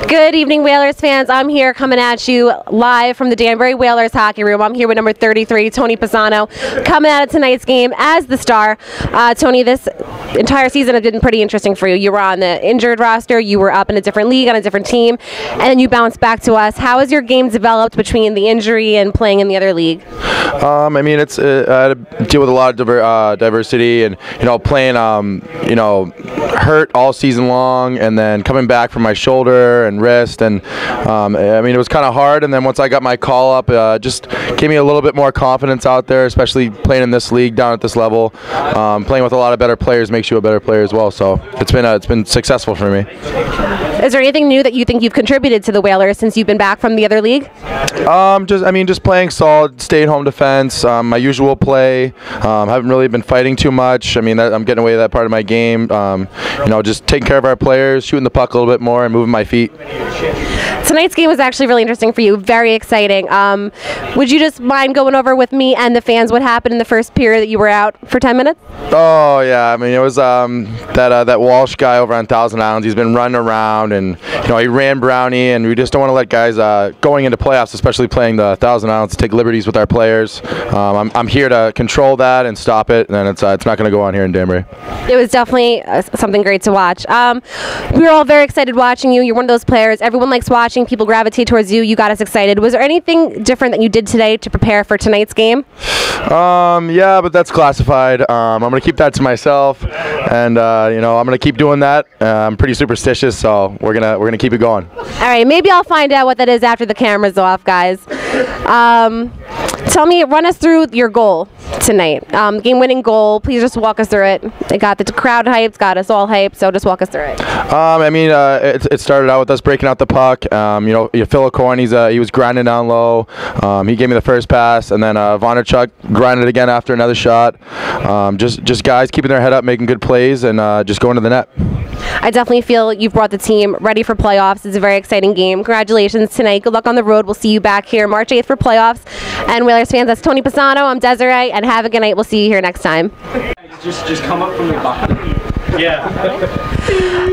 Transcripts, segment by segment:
Good evening, Whalers fans. I'm here coming at you live from the Danbury Whalers hockey room. I'm here with number 33, Tony Pisano, coming out of tonight's game as the star. Tony, this entire season has been pretty interesting for you. You were on the injured roster, you were up in a different league on a different team, and then you bounced back to us. How has your game developed between the injury and playing in the other league? I mean, it's I had to deal with a lot of diversity, and playing hurt all season long, and then coming back from my shoulder and wrist, and I mean, it was kind of hard. And then once I got my call up, just gave me a little bit more confidence out there, especially playing in this league down at this level. Playing with a lot of better players makes you a better player as well. So it's been successful for me. Is there anything new that you think you've contributed to the Whalers since you've been back from the other league? Just playing solid, stay-at-home defense, my usual play. Haven't really been fighting too much. I mean, I'm getting away with that part of my game. Just taking care of our players, shooting the puck a little bit more, and moving my feet. Tonight's game was actually really interesting for you, very exciting. Would you just mind going over with me and the fans what happened in the first period that you were out for 10 minutes? Oh, yeah. I mean, it was that Walsh guy over on Thousand Islands. He's been running around, and he ran Brownie, and we just don't want to let guys going into playoffs, especially playing the Thousand Islands, take liberties with our players. I'm here to control that and stop it, and it's not going to go on here in Danbury. It was definitely something great to watch. We were all very excited watching you. You're one of those players everyone likes watching. People gravitate towards you. You got us excited. Was there anything different that you did today to prepare for tonight's game? Yeah, but that's classified. I'm going to keep that to myself, and I'm going to keep doing that. I'm pretty superstitious, so we're gonna keep it going. All right, maybe I'll find out what that is after the camera's off, guys. Run us through your goal tonight. Game-winning goal. Please just walk us through it. It got the crowd hyped, got us all hyped, so just walk us through it. It started out with us breaking out the puck. Phil Corn, he was grinding down low. He gave me the first pass, and then Vonarchuk grinded again after another shot. Just guys keeping their head up, making good plays, and just going to the net. I definitely feel you've brought the team ready for playoffs. It's a very exciting game. Congratulations tonight. Good luck on the road. We'll see you back here March 8th for playoffs. And Whalers fans, that's Tony Pisano. I'm Desiree, and have a good night. We'll see you here next time. Just come up from the bottom. Yeah.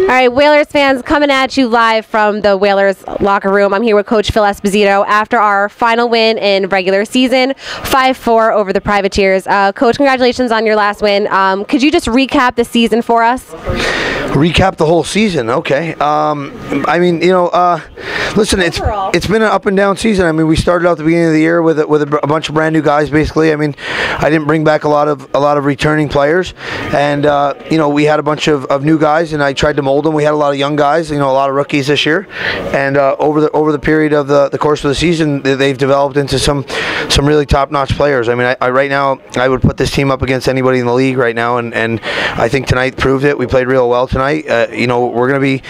All right, Whalers fans, coming at you live from the Whalers locker room. I'm here with Coach Phil Esposito after our final win in regular season, 5-4 over the Privateers. Coach, congratulations on your last win. Could you just recap the season for us? Recap the whole season, okay. Listen, it's been an up and down season. I mean, we started out the beginning of the year with a bunch of brand new guys, basically. I mean, I didn't bring back a lot of returning players, and we had a bunch of new guys, and I tried to mold them. We had a lot of young guys, a lot of rookies this year, and over the period of the course of the season, they've developed into some really top-notch players. I mean, right now I would put this team up against anybody in the league right now, and I think tonight proved it. We played real well tonight. We're gonna be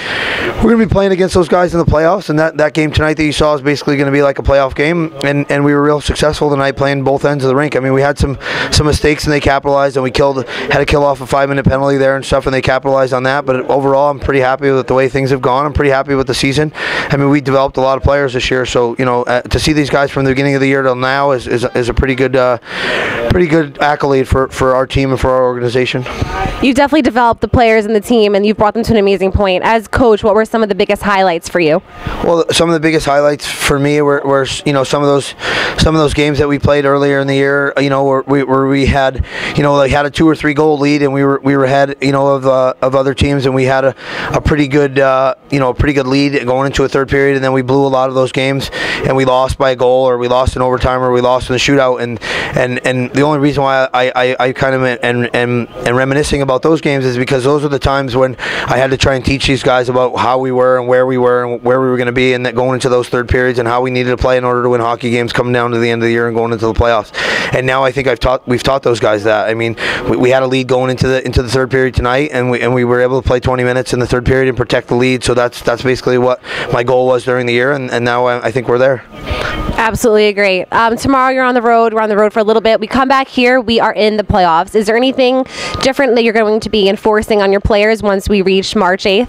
playing against those guys in the playoffs, and that game tonight that you saw is basically going to be like a playoff game, and we were real successful tonight playing both ends of the rink. I mean, we had some mistakes, and they capitalized, and we had to kill off a 5-minute penalty there and stuff, and they capitalized on that. But overall, I'm pretty happy with the way things have gone. I'm pretty happy with the season. I mean, we developed a lot of players this year, so to see these guys from the beginning of the year till now is a pretty good accolade for our team and for our organization. You've definitely developed the players and the team, and you've brought them to an amazing point. As coach, what were some of the biggest highlights for you? Well, some of the biggest highlights for me were some of those games that we played earlier in the year. Where we had had a 2 or 3 goal lead, and we were ahead of other teams, and we had a pretty good lead going into a third period, and then we blew a lot of those games, and we lost by a goal, or we lost in overtime, or we lost in the shootout, and the only reason why I kind of am reminiscing about those games is because those were the times when I had to try and teach these guys about how we were and where we were going to be, and that going into those third periods, and how we needed to play in order to win hockey games coming down to the end of the year and going into the playoffs. And now I think we've taught those guys that. I mean, we had a lead going into the third period tonight, and we were able to play 20 minutes in the third period and protect the lead. So that's basically what my goal was during the year, and now I think we're there. Absolutely agree. Tomorrow you're on the road. We're on the road for a little bit. We come back here. We are in the playoffs. Is there anything different that you're going to be enforcing on your players once we reach March 8th?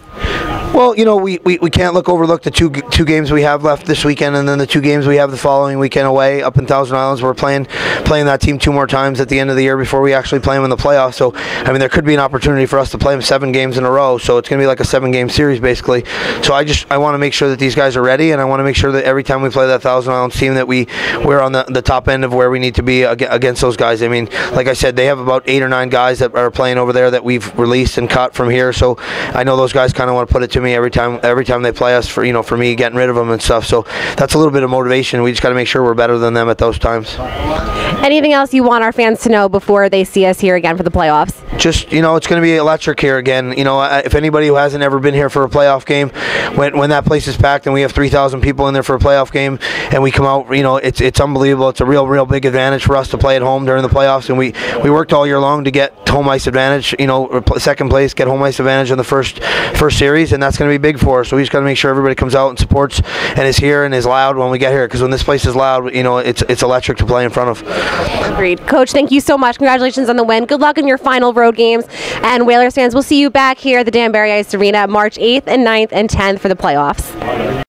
Well, we can't overlook the two games we have left this weekend, and then the 2 games we have the following weekend away up in Thousand Islands. We're playing that team 2 more times at the end of the year before we actually play them in the playoffs. So, I mean, there could be an opportunity for us to play them 7 games in a row. So it's going to be like a 7-game series basically. So I want to make sure that these guys are ready, and I want to make sure that every time we play that Thousand Islands team that we're on the top end of where we need to be against those guys. I mean, like I said, they have about 8 or 9 guys that are playing over there that we've released and cut from here. So I know those guys kind of want to put it to me every time they play us for me getting rid of them and stuff. So that's a little bit of motivation. We just got to make sure we're better than them at those times. Anything else you want our fans to know before they see us here again for the playoffs? Just, it's going to be electric here again. If anybody who hasn't ever been here for a playoff game, when that place is packed and we have 3,000 people in there for a playoff game and we come out, it's unbelievable. It's a real big advantage for us to play at home during the playoffs, and we worked all year long to get home ice advantage, second place, get home ice advantage in the first series, and that's going to be big for us. So we just got to make sure everybody comes out and supports and is here and is loud when we get here, because when this place is loud, it's electric to play in front of. Agreed. Coach, thank you so much. Congratulations on the win. Good luck in your final road games. And Whalers fans, we'll see you back here at the Danbury Ice Arena March 8th and 9th and 10th for the playoffs.